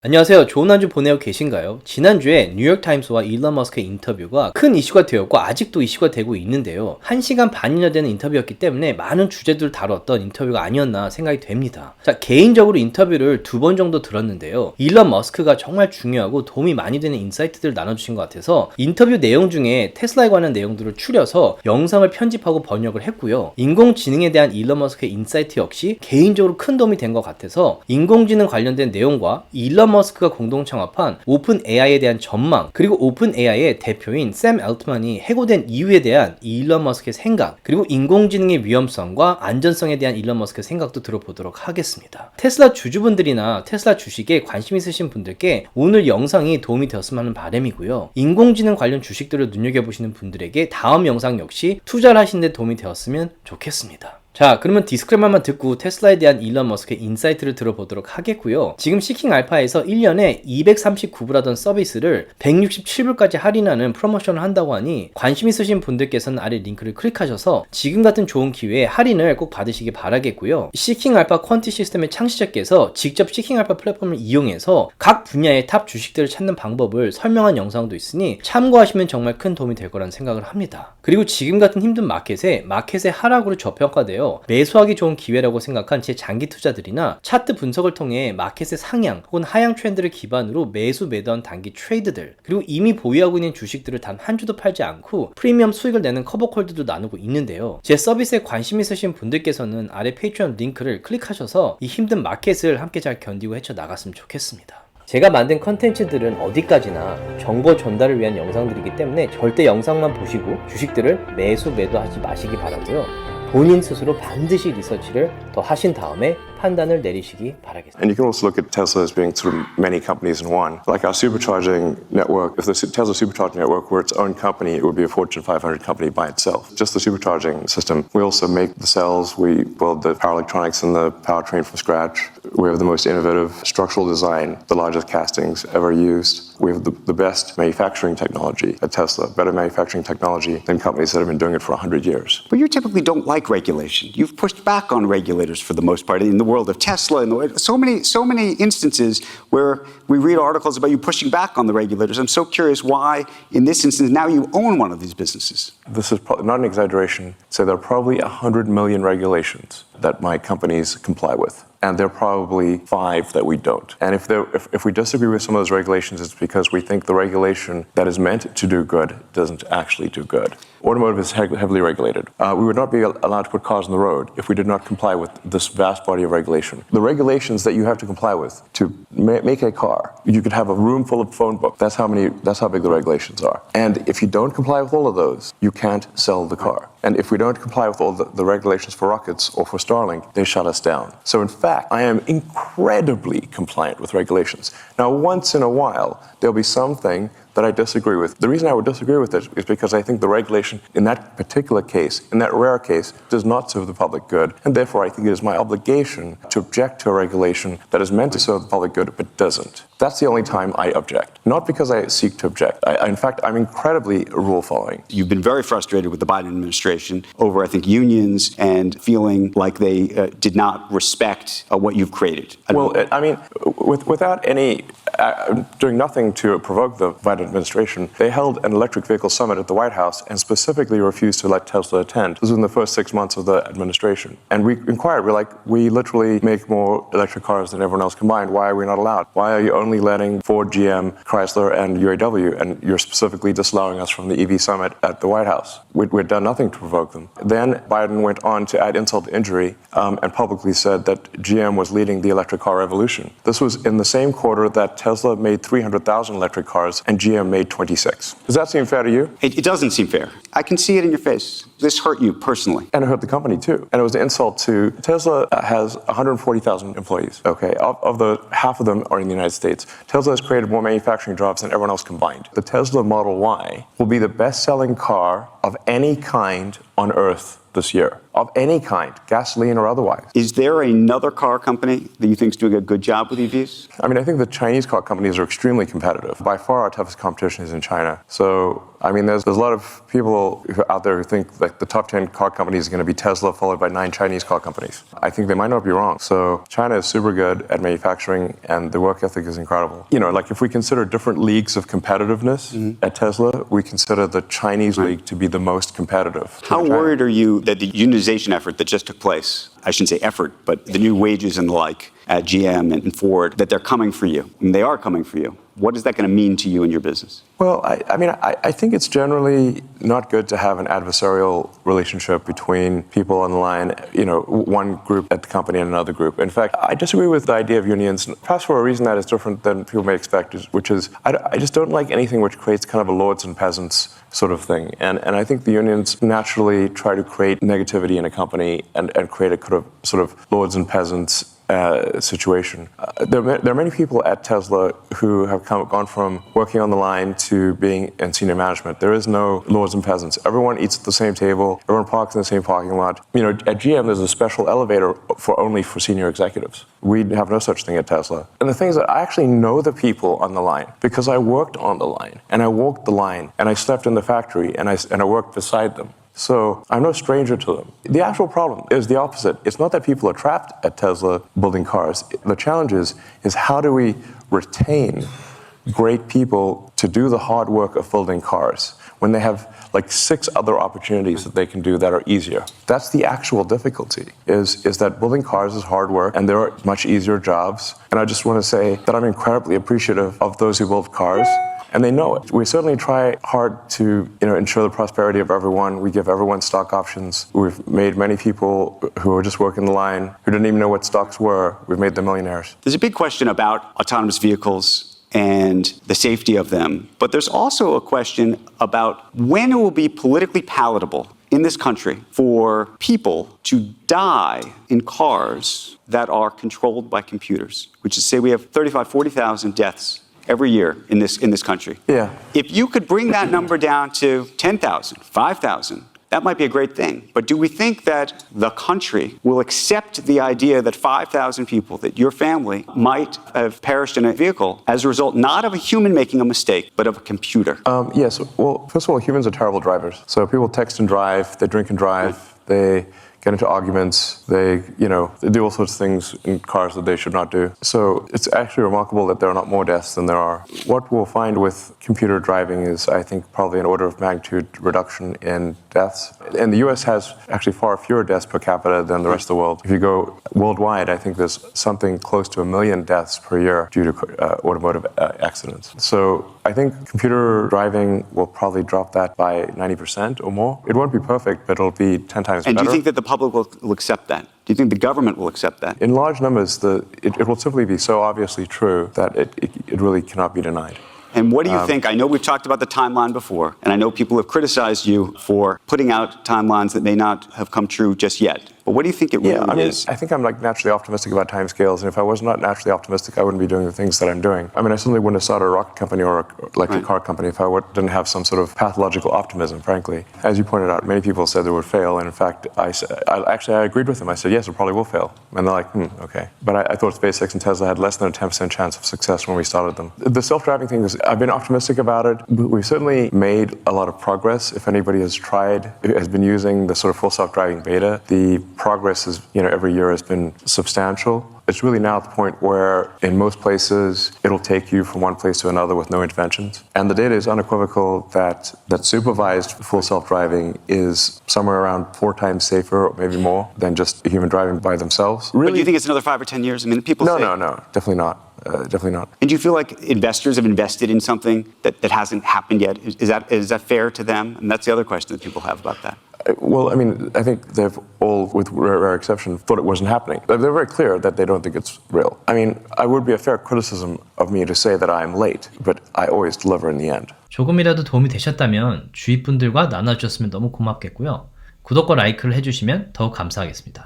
안녕하세요. 좋은 한 주 보내고 계신가요? 지난주에 뉴욕타임스와 일론 머스크의 인터뷰가 큰 이슈가 되었고 아직도 이슈가 되고 있는데요. 1시간 반이나 되는 인터뷰였기 때문에 많은 주제들을 다뤘던 인터뷰가 아니었나 생각이 됩니다. 자, 개인적으로 인터뷰를 2번 정도 들었는데요. 일론 머스크가 정말 중요하고 도움이 많이 되는 인사이트들을 나눠주신 것 같아서 인터뷰 내용 중에 테슬라에 관한 내용들을 추려서 영상을 편집하고 번역을 했고요. 인공지능에 대한 일론 머스크의 인사이트 역시 개인적으로 큰 도움이 된 것 같아서 인공지능 관련된 내용과 일론 머스크가 공동 창업한 오픈 AI에 대한 전망, 그리고 오픈 AI의 대표인 샘 엘트만이 해고된 이유에 대한 일론 머스크의 생각, 그리고 인공지능의 위험성과 안전성에 대한 일론 머스크의 생각도 들어보도록 하겠습니다. 테슬라 주주분들이나 테슬라 주식에 관심 있으신 분들께 오늘 영상이 도움이 되었으면 하는 바람이고요. 인공지능 관련 주식들을 눈여겨보시는 분들에게 다음 영상 역시 투자를 하시는 데 도움이 되었으면 좋겠습니다. 자, 그러면 디스크레이머만 듣고 테슬라에 대한 일론 머스크의 인사이트를 들어보도록 하겠고요. 지금 시킹 알파에서 1년에 239불 하던 서비스를 167불까지 할인하는 프로모션을 한다고 하니 관심 있으신 분들께서는 아래 링크를 클릭하셔서 지금 같은 좋은 기회에 할인을 꼭 받으시기 바라겠고요. 시킹 알파 퀀티 시스템의 창시자께서 직접 시킹 알파 플랫폼을 이용해서 각 분야의 탑 주식들을 찾는 방법을 설명한 영상도 있으니 참고하시면 정말 큰 도움이 될 거라는 생각을 합니다. 그리고 지금 같은 힘든 마켓의 하락으로 저평가되어 매수하기 좋은 기회라고 생각한 제 장기 투자들이나 차트 분석을 통해 마켓의 상향 혹은 하향 트렌드를 기반으로 매도한 단기 트레이드들, 그리고 이미 보유하고 있는 주식들을 단 한 주도 팔지 않고 프리미엄 수익을 내는 커버콜들도 나누고 있는데요. 제 서비스에 관심 있으신 분들께서는 아래 페이트리온 링크를 클릭하셔서 이 힘든 마켓을 함께 잘 견디고 헤쳐나갔으면 좋겠습니다. 제가 만든 컨텐츠들은 어디까지나 정보 전달을 위한 영상들이기 때문에 절대 영상만 보시고 주식들을 매도하지 마시기 바라고요. 본인 스스로 반드시 리서치를 더 하신 다음에 판단을 내리시기 바라겠습니다. And you can also look at Tesla as being sort of many companies in one. Like our supercharging network, if the Tesla supercharging network were its own company, it would be a Fortune 500 company by itself. Just the supercharging system. We also make the cells, we build the power electronics and the powertrain from scratch. We have the most innovative structural design, the largest castings ever used. We have the best manufacturing technology at Tesla, better manufacturing technology than companies that have been doing it for 100 years. But you typically don't like regulation. You've pushed back on regulators for the most part in the world of Tesla and so many instances where we read articles about you pushing back on the regulators. I'm so curious why, in this instance, now you own one of these businesses. This is not an exaggeration. So there are probably 100 million regulations that my companies comply with. And there are probably 5 that we don't. And if we disagree with some of those regulations, it's because we think the regulation that is meant to do good doesn't actually do good. Automotive is heavily regulated. We would not be allowed to put cars on the road if we did not comply with this vast body of regulation. The regulations that you have to comply with to make a car, you could have a room full of phone books. That's how big the regulations are. And if you don't comply with all of those, you can't sell the car. And if we don't comply with all the regulations for rockets or for Starlink, they shut us down. So in fact, I am incredibly compliant with regulations. Now, once in a while, there'll be something that I disagree with. The reason I would disagree with it is because I think the regulation in that particular case, in that rare case, does not serve the public good. And therefore, I think it is my obligation to object to a regulation that is meant to serve the public good but doesn't. That's the only time I object. Not because I seek to object. In fact, I'm incredibly rule-following. You've been very frustrated with the Biden administration over, I think, unions and feeling like they did not respect what you've created. Well, I mean, without doing nothing to provoke the Biden administration, they held an electric vehicle summit at the White House and specifically refused to let Tesla attend. This was in the first 6 months of the administration. And we inquired, we literally make more electric cars than everyone else combined. Why are we not allowed? Why are you only letting Ford, GM, Chrysler, and UAW, and you're specifically disallowing us from the EV summit at the White House? We'd done nothing to provoke them. Then Biden went on to add insult to injury and publicly said that GM was leading the electric car revolution. This was in the same quarter that Tesla made 300,000 electric cars and GM made 26. Does that seem fair to you? It doesn't seem fair. I can see it in your face. This hurt you personally. And it hurt the company too. And it was an insult to Tesla has 140,000 employees. Okay, of the half of them are in the United States. Tesla has created more manufacturing jobs than everyone else combined. The Tesla Model Y will be the best-selling car of any kind on Earth this year, of any kind, gasoline or otherwise. Is there another car company that you think is doing a good job with EVs? I mean, I think the Chinese car companies are extremely competitive. By far, our toughest competition is in China. So I mean, there's a lot of people out there who think like the top 10 car companies are going to be Tesla, followed by 9 Chinese car companies. I think they might not be wrong. So China is super good at manufacturing, and the work ethic is incredible. You know, like if we consider different leagues of competitiveness at Tesla, we consider the Chinese league to be the most competitive. How worried are you that the unionization effort that just took place, I shouldn't say effort, but the new wages and the like at GM and Ford, that they're coming for you? I mean, they are coming for you. What is that going to mean to you and your business? Well, I think it's generally not good to have an adversarial relationship between people on the line, you know, one group at the company and another group. In fact, I disagree with the idea of unions, perhaps for a reason that is different than people may expect, which is I just don't like anything which creates kind of a lords and peasants sort of thing. And I think the unions naturally try to create negativity in a company and create a sort of lords and peasants situation. There are many people at Tesla who have gone from working on the line to being in senior management. There is no lords and peasants. Everyone eats at the same table. Everyone parks in the same parking lot. You know, at GM, there's a special elevator only for senior executives. We have no such thing at Tesla. And the thing is that I actually know the people on the line because I worked on the line, and I walked the line, and I slept in the factory, and I worked beside them. So I'm no stranger to them. The actual problem is the opposite. It's not that people are trapped at Tesla building cars. The challenge is how do we retain great people to do the hard work of building cars when they have like 6 other opportunities that they can do that are easier. That's the actual difficulty, is that building cars is hard work and there are much easier jobs. And I just want to say that I'm incredibly appreciative of those who build cars. And they know it. We certainly try hard to, ensure the prosperity of everyone. We give everyone stock options. We've made many people who are just working the line, who didn't even know what stocks were, we've made them millionaires. There's a big question about autonomous vehicles and the safety of them. But there's also a question about when it will be politically palatable in this country for people to die in cars that are controlled by computers, which is, say, we have 35,000, 40,000 deaths every year in this country. Yeah. If you could bring that number down to 10,000, 5,000, that might be a great thing. But do we think that the country will accept the idea that 5,000 people, that your family might have perished in a vehicle as a result not of a human making a mistake, but of a computer? Yes. Well, first of all, humans are terrible drivers. So people text and drive, they drink and drive, they get into arguments, they do all sorts of things in cars that they should not do. So it's actually remarkable that there are not more deaths than there are. What we'll find with computer driving is, I think, probably an order of magnitude reduction in deaths. And the US has actually far fewer deaths per capita than the rest of the world. If you go worldwide, I think there's something close to 1 million deaths per year due to automotive accidents. So I think computer driving will probably drop that by 90% or more. It won't be perfect, but it'll be 10 times better. And do you think that the public will accept that? Do you think the government will accept that? In large numbers, it will simply be so obviously true that it really cannot be denied. And what do you think? I know we've talked about the timeline before, and I know people have criticized you for putting out timelines that may not have come true just yet. But what do you think it really is? I think I'm naturally optimistic about timescales, and if I was not naturally optimistic, I wouldn't be doing the things that I'm doing. I certainly wouldn't have started a rocket company or an electric car company if I didn't have some sort of pathological optimism, frankly. As you pointed out, many people said they would fail, and in fact, I agreed with them. I said, yes, it probably will fail. And they're like, okay. But I thought SpaceX and Tesla had less than a 10% chance of success when we started them. The self-driving thing I've been optimistic about it. We've certainly made a lot of progress. If anybody has been using the sort of full self-driving beta, the progress is, every year has been substantial. It's really now at the point where in most places it'll take you from one place to another with no interventions. And the data is unequivocal that supervised full self-driving is somewhere around 4 times safer, or maybe more, than just human driving by themselves. Really? But do you think it's another 5 or 10 years? People say... No, definitely not. Definitely not. And do you feel like investors have invested in something that hasn't happened yet? Is that fair to them? And that's the other question that people have about that. Well, I think they've all, with rare exception, thought it wasn't happening. They're very clear that they don't think it's real. I would be a fair criticism of me to say that I'm late, but I always deliver in the end. 조금이라도 도움이 되셨다면 주위 분들과 나눠주셨으면 너무 고맙겠고요. 구독과 라이크를 해주시면 더욱 감사하겠습니다.